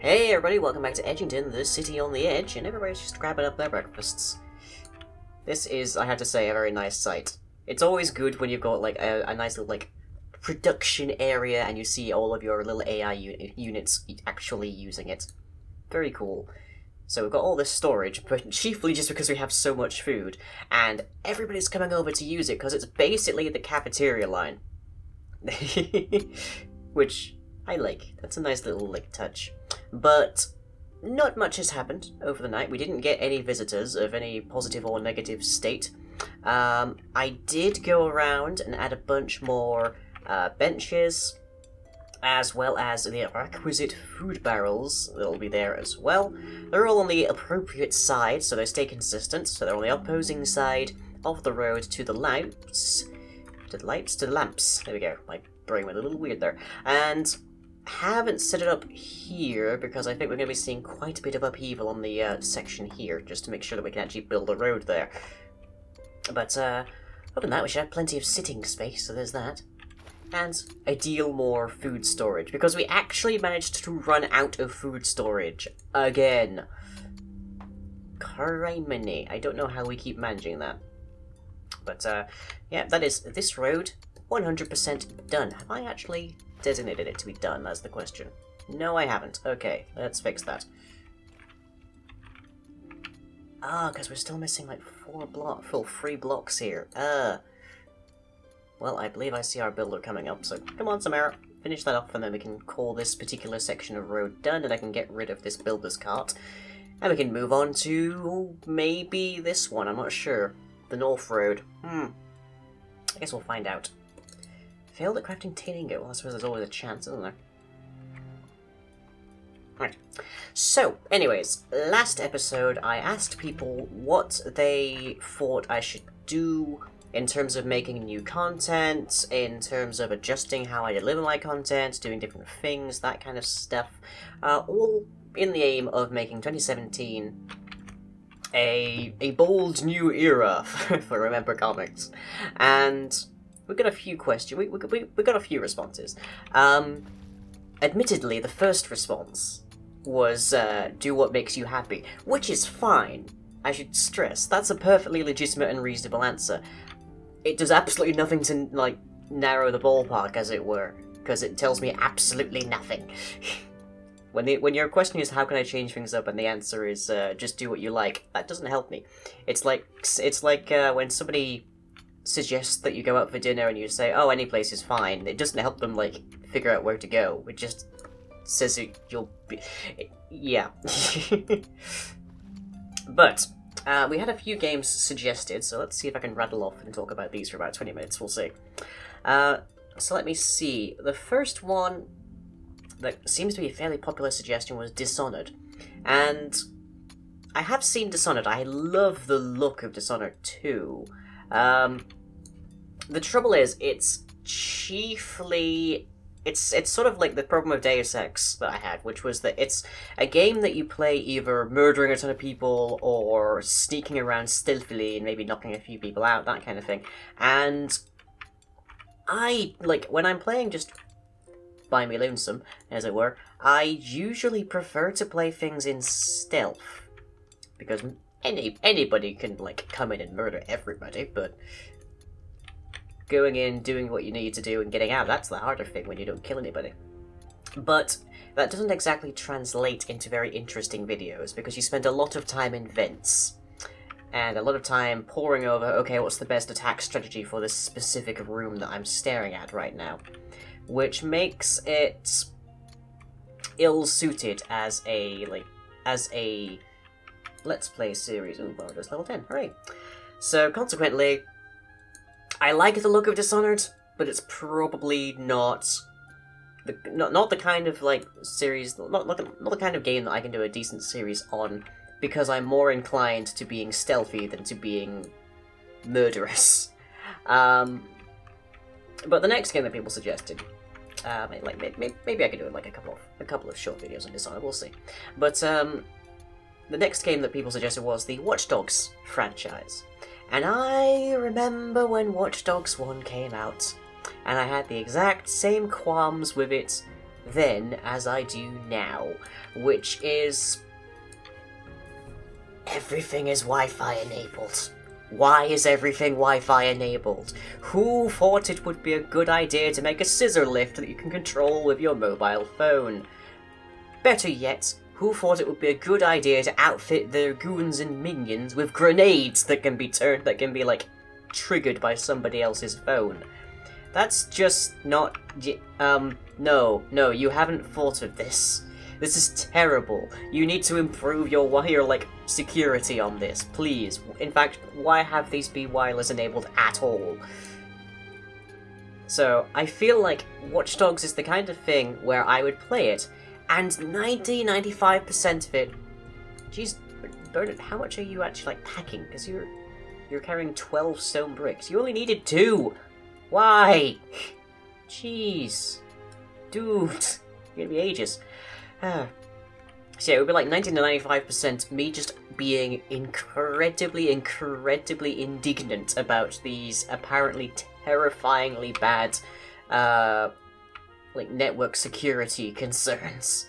Hey everybody, welcome back to Edgington, the city on the edge, and everybody's just grabbing up their breakfasts. This is, I have to say, a very nice sight. It's always good when you've got, like, a nice little, like, production area and you see all of your little AI units actually using it. Very cool. So we've got all this storage, but chiefly just because we have so much food, and everybody's coming over to use it because it's basically the cafeteria line. Which I like. That's a nice little, like, touch. But not much has happened over the night. We didn't get any visitors of any positive or negative state. I did go around and add a bunch more benches, as well as the requisite food barrels that'll be there as well. They're all on the appropriate side, so they stay consistent. So they're on the opposing side of the road to the lamps. To the lamps. There we go. My brain went a little weird there. And haven't set it up here because I think we're going to be seeing quite a bit of upheaval on the section here, just to make sure that we can actually build a road there. But other than that, we should have plenty of sitting space, so there's that. And ideal more food storage, because we actually managed to run out of food storage again. Criminy. I don't know how we keep managing that. But yeah, that is this road, 100% done. Have I actually designated it to be done? That's the question. No, I haven't. Okay, let's fix that. Ah, because we're still missing like 3 blocks here. Well, I believe I see our builder coming up, so come on, Samara. Finish that off, and then we can call this particular section of road done, and I can get rid of this builder's cart. And we can move on to maybe this one, I'm not sure. The North Road. I guess we'll find out. Failed at crafting tin ingot. Well, I suppose there's always a chance, isn't there? Right. So, anyways, last episode I asked people what they thought I should do in terms of making new content, in terms of adjusting how I deliver my content, doing different things, that kind of stuff. All in the aim of making 2017 a bold new era for Remember Comics. And we got a few questions. We got a few responses. Admittedly, the first response was do what makes you happy, which is fine. I should stress that's a perfectly legitimate and reasonable answer. It does absolutely nothing to like narrow the ballpark, as it were, because it tells me absolutely nothing. When your question is how can I change things up, and the answer is just do what you like, that doesn't help me. It's like when somebody suggests that you go out for dinner and you say, oh, any place is fine. It doesn't help them like figure out where to go. It just says you'll be, yeah. But we had a few games suggested, so let's see if I can rattle off and talk about these for about 20 minutes. We'll see. So let me see. The first one that seems to be a fairly popular suggestion was Dishonored. And I have seen Dishonored. I love the look of Dishonored 2. The trouble is, it's chiefly... It's sort of like the problem of Deus Ex that I had, which was that it's a game that you play either murdering a ton of people or sneaking around stealthily and maybe knocking a few people out, that kind of thing. And I, like, when I'm playing just by me lonesome, as it were, I usually prefer to play things in stealth. Because anybody can, like, come in and murder everybody, but going in, doing what you need to do, and getting out, that's the harder thing when you don't kill anybody. But that doesn't exactly translate into very interesting videos, because you spend a lot of time in vents, and a lot of time poring over, okay, what's the best attack strategy for this specific room that I'm staring at right now? Which makes it ill-suited as a Let's Play series. Ooh, well, just level 10, hooray. So, consequently, I like the look of Dishonored, but it's probably not the kind of, like, series, not the kind of game that I can do a decent series on, because I'm more inclined to being stealthy than to being murderous. But the next game that people suggested, maybe I could do like a couple of short videos on Dishonored, we'll see. But the next game that people suggested was the Watch Dogs franchise. And I remember when Watch Dogs 1 came out, and I had the exact same qualms with it then as I do now, which is... everything is Wi-Fi enabled. Why is everything Wi-Fi enabled? Who thought it would be a good idea to make a scissor lift that you can control with your mobile phone? Better yet, who thought it would be a good idea to outfit their goons and minions with grenades that can be like triggered by somebody else's phone? That's just not... no, you haven't thought of this. This is terrible. You need to improve your like, security on this, please. In fact, why have these be wireless enabled at all? So, I feel like Watch Dogs is the kind of thing where I would play it, and 95% of it... Jeez, Bernard, how much are you actually, like, packing? Because you're carrying 12 stone bricks. You only needed 2! Why? Jeez. Dude. It's gonna be ages. So yeah, it would be like 90 to 95% me just being incredibly indignant about these apparently terrifyingly bad, like, network security concerns.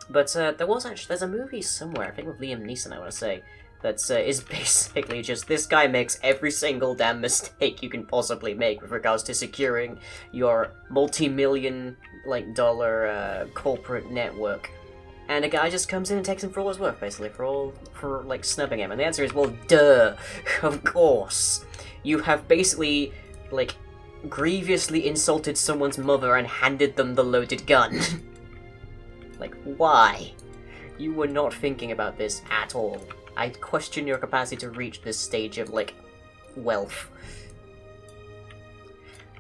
But there's a movie somewhere, I think with Liam Neeson, I want to say, that is basically just, this guy makes every single damn mistake you can possibly make with regards to securing your multi-million, like, dollar corporate network. And a guy just comes in and takes him for all his worth, basically, for like, snubbing him. And the answer is, well, duh, of course. You have basically, like, grievously insulted someone's mother and handed them the loaded gun. Like, why? You were not thinking about this at all. I question your capacity to reach this stage of, like, wealth.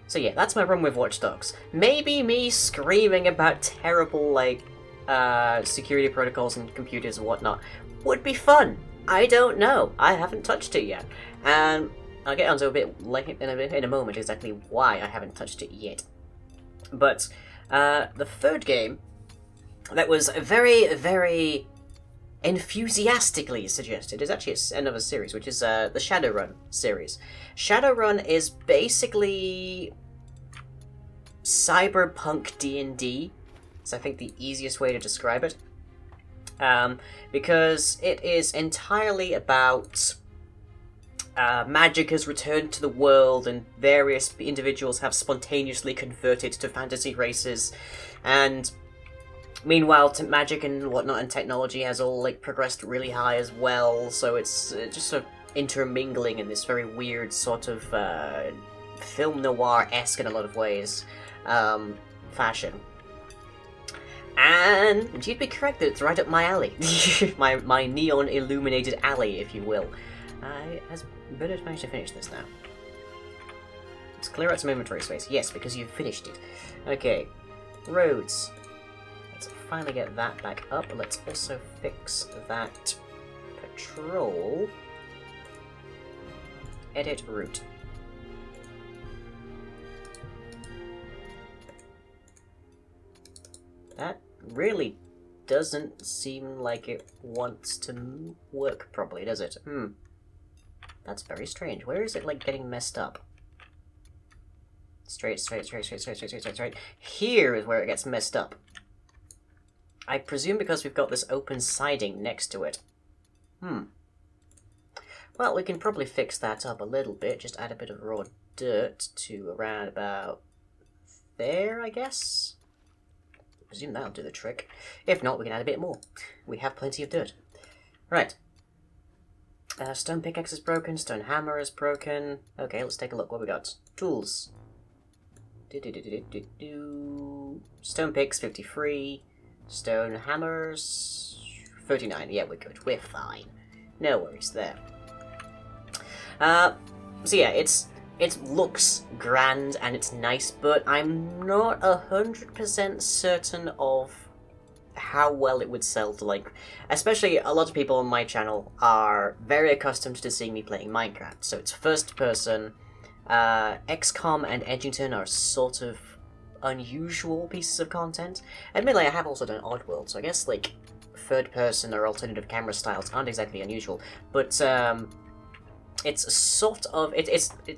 So yeah, that's my problem with Watch Dogs. Maybe me screaming about terrible, like, security protocols and computers and whatnot would be fun. I don't know. I haven't touched it yet. And I'll get onto a bit like in a moment exactly why I haven't touched it yet. But the third game that was very enthusiastically suggested is actually another series, which is the Shadowrun series. Shadowrun is basically cyberpunk D&D. It's, I think, the easiest way to describe it. Because it is entirely about magic has returned to the world and various individuals have spontaneously converted to fantasy races, and meanwhile, magic and whatnot and technology has all, like, progressed really high as well, so it's just sort of intermingling in this very weird sort of film noir-esque in a lot of ways fashion. And you'd be correct that it's right up my alley. my neon-illuminated alley, if you will. Has Bernard managed to finish this now? Let's clear out some inventory space. Yes, because you've finished it. Okay. Roads. Let's finally get that back up. Let's also fix that patrol. Edit route. That really doesn't seem like it wants to work properly, does it? That's very strange. Where is it, like, getting messed up? Straight. Here is where it gets messed up. I presume because we've got this open siding next to it. Well, we can probably fix that up a little bit. Just add a bit of raw dirt to around about there, I guess? I presume that'll do the trick. If not, we can add a bit more. We have plenty of dirt. Right. Stone pickaxe is broken, stone hammer is broken. Okay, let's take a look. What we got? Tools. Stone picks, 53. Stone hammers, 39. Yeah, we're good. We're fine. No worries there. So yeah, it looks grand and it's nice, but I'm not 100% certain of how well it would sell to, like, especially a lot of people on my channel are very accustomed to seeing me playing Minecraft, so it's first person. XCOM and Edgington are sort of unusual pieces of content. Admittedly, I have also done Oddworld, so I guess, like, third person or alternative camera styles aren't exactly unusual, but It's sort of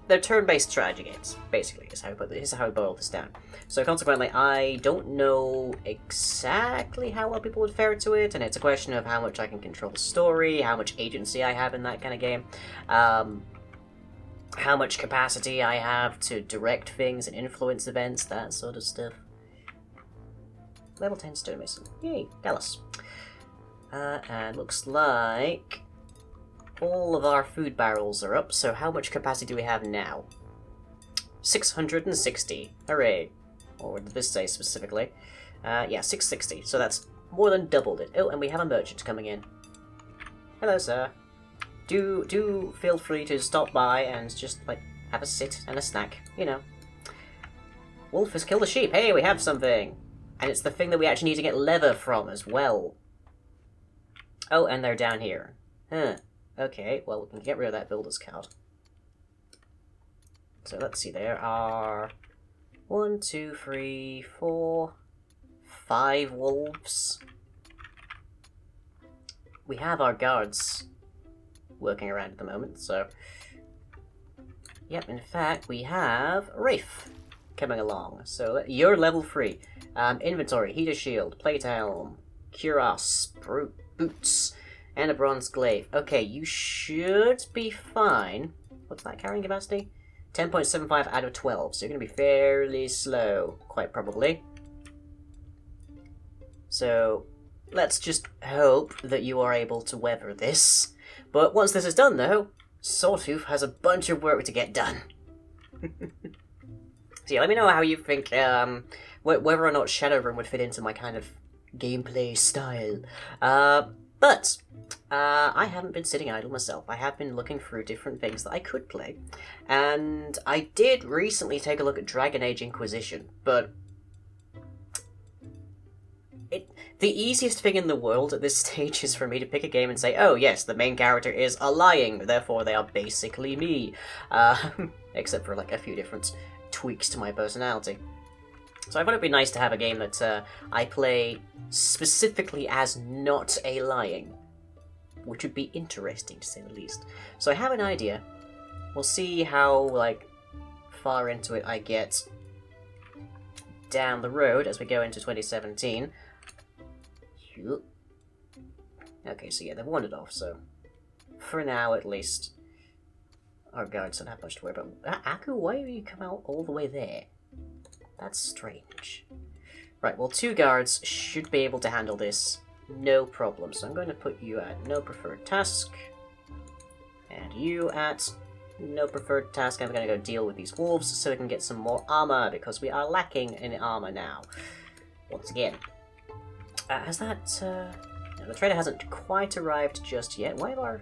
they're turn-based strategy games, basically. Is how I boil this down. So consequently, I don't know exactly how well people would fare to it, and it's a question of how much I can control the story, how much agency I have in that kind of game, how much capacity I have to direct things and influence events, that sort of stuff. Level 10 stonemason. Yay, Gallus. And looks like all of our food barrels are up, so how much capacity do we have now? 660. Hooray. Or what did this say specifically? Yeah, 660. So that's more than doubled it. Oh, and we have a merchant coming in. Hello, sir. Do feel free to stop by and just, like, have a sit and a snack. You know. Wolf has killed a sheep. Hey, we have something. And it's the thing that we actually need to get leather from as well. Oh, and they're down here. Huh. Okay, well, we can get rid of that builder's card. So let's see, there are 1, 2, 3, 4, 5 wolves. We have our guards working around at the moment, so... Yep, in fact, we have Rafe coming along. So you're level 3. Inventory, heater shield, plate helm, cuirass, boots, and a bronze glaive. Okay, you should be fine. What's that carrying capacity? 10.75 out of 12, so you're going to be fairly slow, quite probably. So, let's just hope that you are able to weather this. But once this is done, though, Sawtooth has a bunch of work to get done. So yeah, let me know how you think, whether or not Shadowrun would fit into my kind of gameplay style. But I haven't been sitting idle myself. I have been looking through different things that I could play. And I did recently take a look at Dragon Age Inquisition, but the easiest thing in the world at this stage is for me to pick a game and say, oh yes, the main character is a lying, therefore they are basically me. Except for like a few different tweaks to my personality. So I thought it'd be nice to have a game that I play specifically as not a lying, which would be interesting to say the least. So I have an idea. We'll see how like far into it I get down the road as we go into 2017. Okay, so yeah, they've wandered off, so for now at least our guards don't have much to worry about. Aku, why have you come out all the way there? That's strange. Right, well, 2 guards should be able to handle this, no problem. So I'm going to put you at no preferred task, and you at no preferred task. I'm going to go deal with these wolves so we can get some more armor, because we are lacking in armor now. Once again. Has that, no, the trader hasn't quite arrived just yet. Why have our...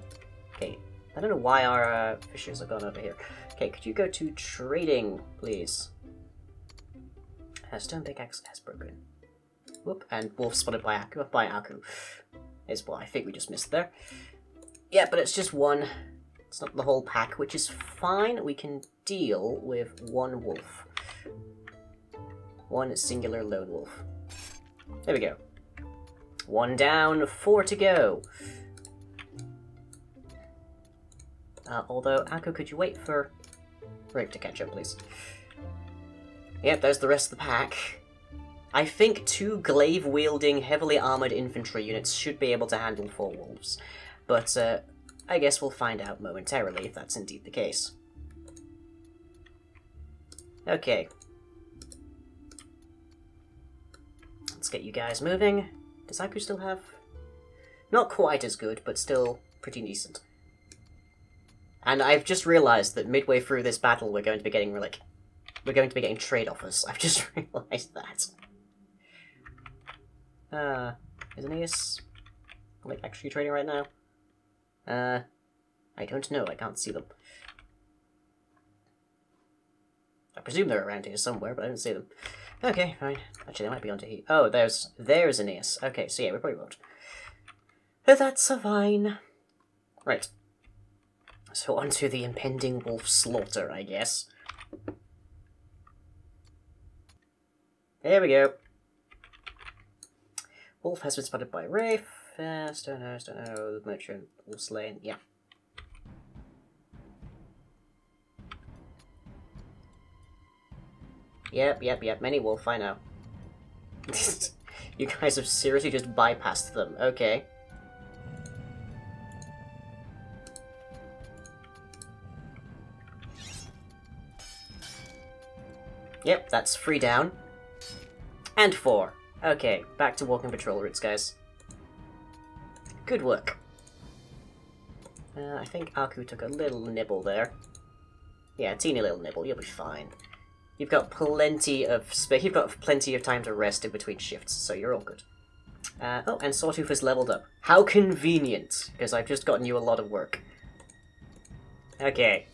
Okay, I don't know why our fishers have gone over here. Okay, could you go to trading, please? Stone pickaxe has broken. Whoop, and wolf spotted by Aku. Is what I think we just missed there. Yeah, but it's just one. It's not the whole pack, which is fine. We can deal with one wolf. One singular lone wolf. There we go. 1 down, 4 to go. Although, Aku, could you wait for Rafe to catch up, please? Yep, there's the rest of the pack. I think 2 glaive-wielding, heavily armoured infantry units should be able to handle 4 wolves. But, I guess we'll find out momentarily if that's indeed the case. Okay. Let's get you guys moving. Does Aku still have... Not quite as good, but still pretty decent. And I've just realised that midway through this battle we're going to be getting, like... We're going to be getting trade offers. I've just realised that. Is Aeneas, like, actually trading right now? I don't know. I can't see them. I presume they're around here somewhere, but I don't see them. Okay, fine. Actually, they might be onto here. Oh, there's Aeneas. Okay, so yeah, we probably won't. But that's fine. Right. So onto the impending wolf slaughter, I guess. There we go. Wolf has been spotted by Rafe. Stonehouse, the merchant, wolf slain. Yeah. Yep. Many wolf, I know. You guys have seriously just bypassed them. Okay. Yep, that's 3 down. And 4. Okay, back to walking patrol routes, guys. Good work. I think Aku took a little nibble there. Yeah, a teeny little nibble, you'll be fine. You've got plenty of space. You've got plenty of time to rest in between shifts, so you're all good. Oh, and Sawtooth has leveled up. How convenient, because I've just gotten you a lot of work. Okay.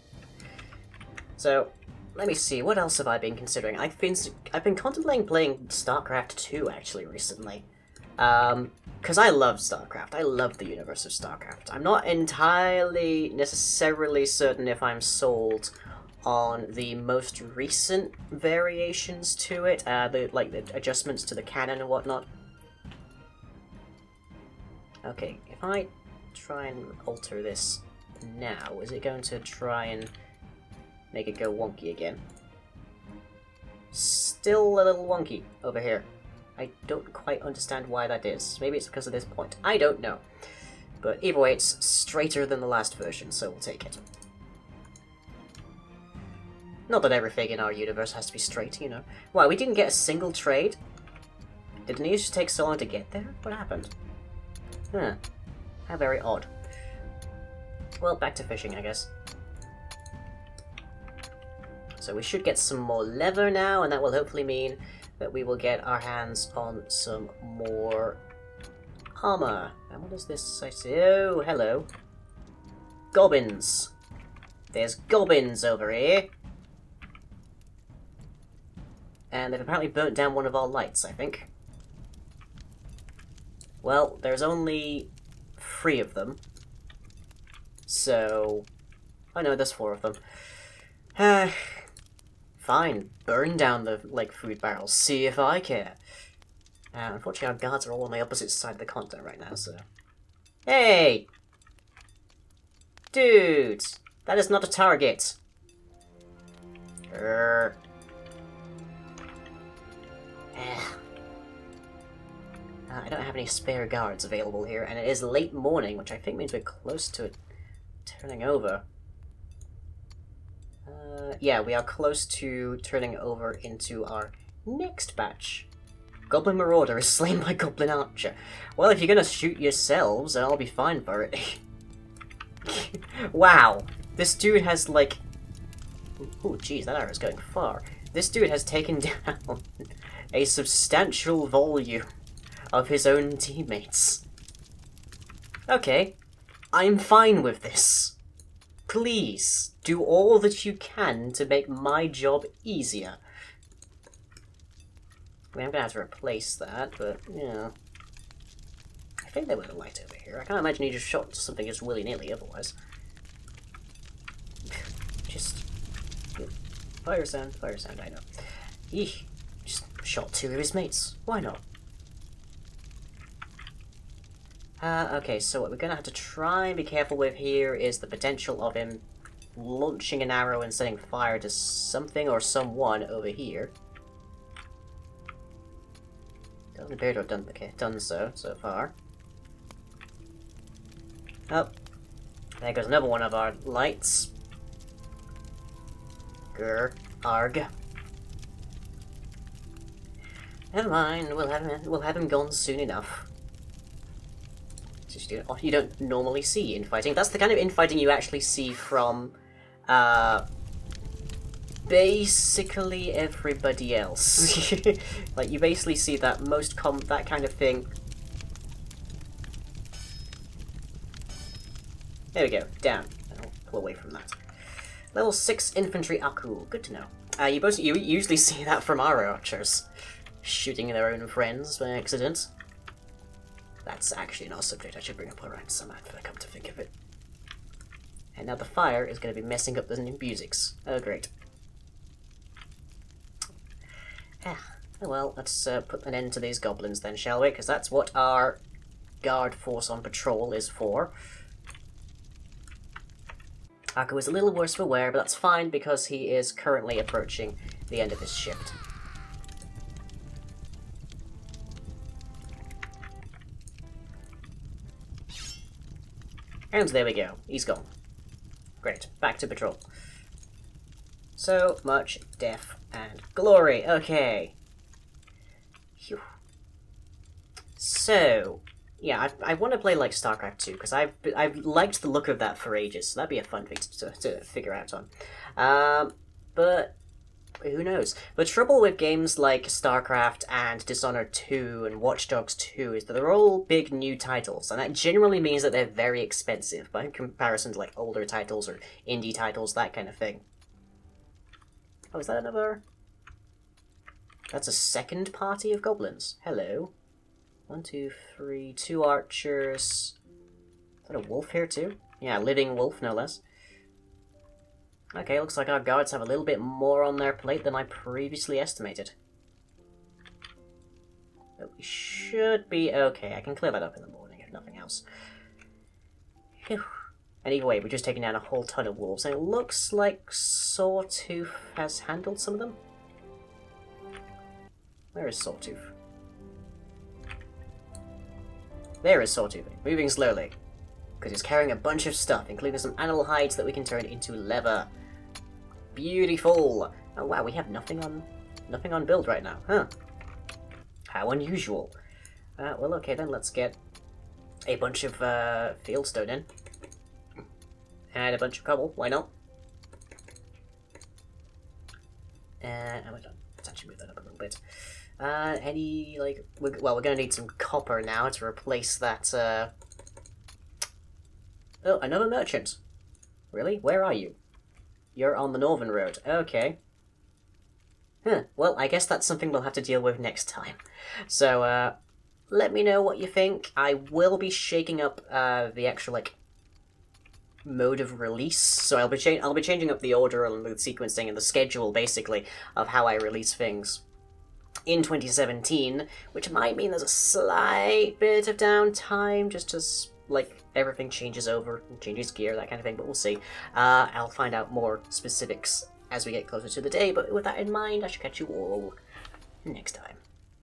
So, let me see, what else have I been considering? I've been contemplating playing StarCraft 2, actually, recently. Because I love StarCraft. I love the universe of StarCraft. I'm not entirely necessarily certain if I'm sold on the most recent variations to it, the adjustments to the canon and whatnot. Okay, if I try and alter this now, is it going to try and make it go wonky again? Still a little wonky over here. I don't quite understand why that is. Maybe it's because of this point. I don't know. But either way, it's straighter than the last version, so we'll take it. Not that everything in our universe has to be straight, you know. Why, we didn't get a single trade? Did the news just take so long to get there? What happened? Huh. How very odd. Well, back to fishing, I guess. So we should get some more leather now, and that will hopefully mean that we will get our hands on some more armor. And what does this say? Oh, hello. Goblins. There's goblins over here. And they've apparently burnt down one of our lights, I think. Well, there's only 3 of them. So... oh no, there's 4 of them. Fine, burn down the, food barrels, see if I care. Unfortunately, our guards are all on the opposite side of the continent right now, so... Hey! Dudes! That is not a target! I don't have any spare guards available here, and it is late morning, which I think means we're close to it turning over. Yeah, we are close to turning over into our next batch. Goblin Marauder is slain by Goblin Archer. Well, if you're gonna shoot yourselves, then I'll be fine for it. Wow. This dude has, like... oh, jeez, that arrow's going far. This dude has taken down a substantial volume of his own teammates. Okay, I'm fine with this. Please, do all that you can to make my job easier. I mean, I'm gonna have to replace that, but, you know. I think there was a light over here. I can't imagine you just shot something just willy-nilly otherwise. Just... fire sound, I know. Eesh, just shot 2 of his mates. Why not? Okay, so what we're gonna have to try and be careful with here is the potential of him launching an arrow and setting fire to something or someone over here. Doesn't appear to have done so far. Oh, there goes another one of our lights. Grr, arg. Never mind, we'll have him gone soon enough. You don't normally see infighting. That's the kind of infighting you actually see from basically everybody else. Like, you basically see that that kind of thing. There we go, down. I'll pull away from that. Level 6 infantry Aku, good to know. You usually see that from our archers, shooting their own friends by accident. That's actually not a subject I should bring up around some advert, come to think of it. And now the fire is going to be messing up the new musics. Oh, great. Oh well, let's put an end to these goblins then, shall we? Because that's what our guard force on patrol is for. Aku is a little worse for wear, but that's fine because he is currently approaching the end of his shift. And there we go. He's gone. Great. Back to patrol. So much death and glory. Okay. Phew. So, yeah, I want to play like StarCraft 2, because I've liked the look of that for ages, so that'd be a fun thing to figure out on. But who knows? The trouble with games like StarCraft and Dishonored 2 and Watch Dogs 2 is that they're all big new titles, and that generally means that they're very expensive by comparison to like older titles or indie titles, that kind of thing. Oh, is that another? That's a second party of goblins. Hello. 1, 2, 3, 2 archers. Is that a wolf here too? Yeah, living wolf, no less. Okay, looks like our guards have a little bit more on their plate than I previously estimated. But we should be okay. I can clear that up in the morning, if nothing else. Phew. Anyway, we're just taking down a whole ton of wolves, and it looks like Sawtooth has handled some of them. Where is Sawtooth? There is Sawtooth, moving slowly, because he's carrying a bunch of stuff, including some animal hides that we can turn into leather. Beautiful! Oh wow, we have nothing on build right now, huh? How unusual. Well, okay then, let's get a bunch of fieldstone in. And a bunch of cobble, why not? And let's actually move that up a little bit. Any, like, well, we're gonna need some copper now to replace that, Oh, another merchant. Really? Where are you? You're on the northern road. Okay. Huh, well, I guess that's something we'll have to deal with next time. So, let me know what you think. I will be shaking up, the actual, like, mode of release. So I'll be changing up the order and the sequencing and the schedule, basically, of how I release things in 2017, which might mean there's a slight bit of downtime, just as, like, everything changes over, changes gear, that kind of thing, but we'll see. I'll find out more specifics as we get closer to the day, but with that in mind, I should catch you all next time.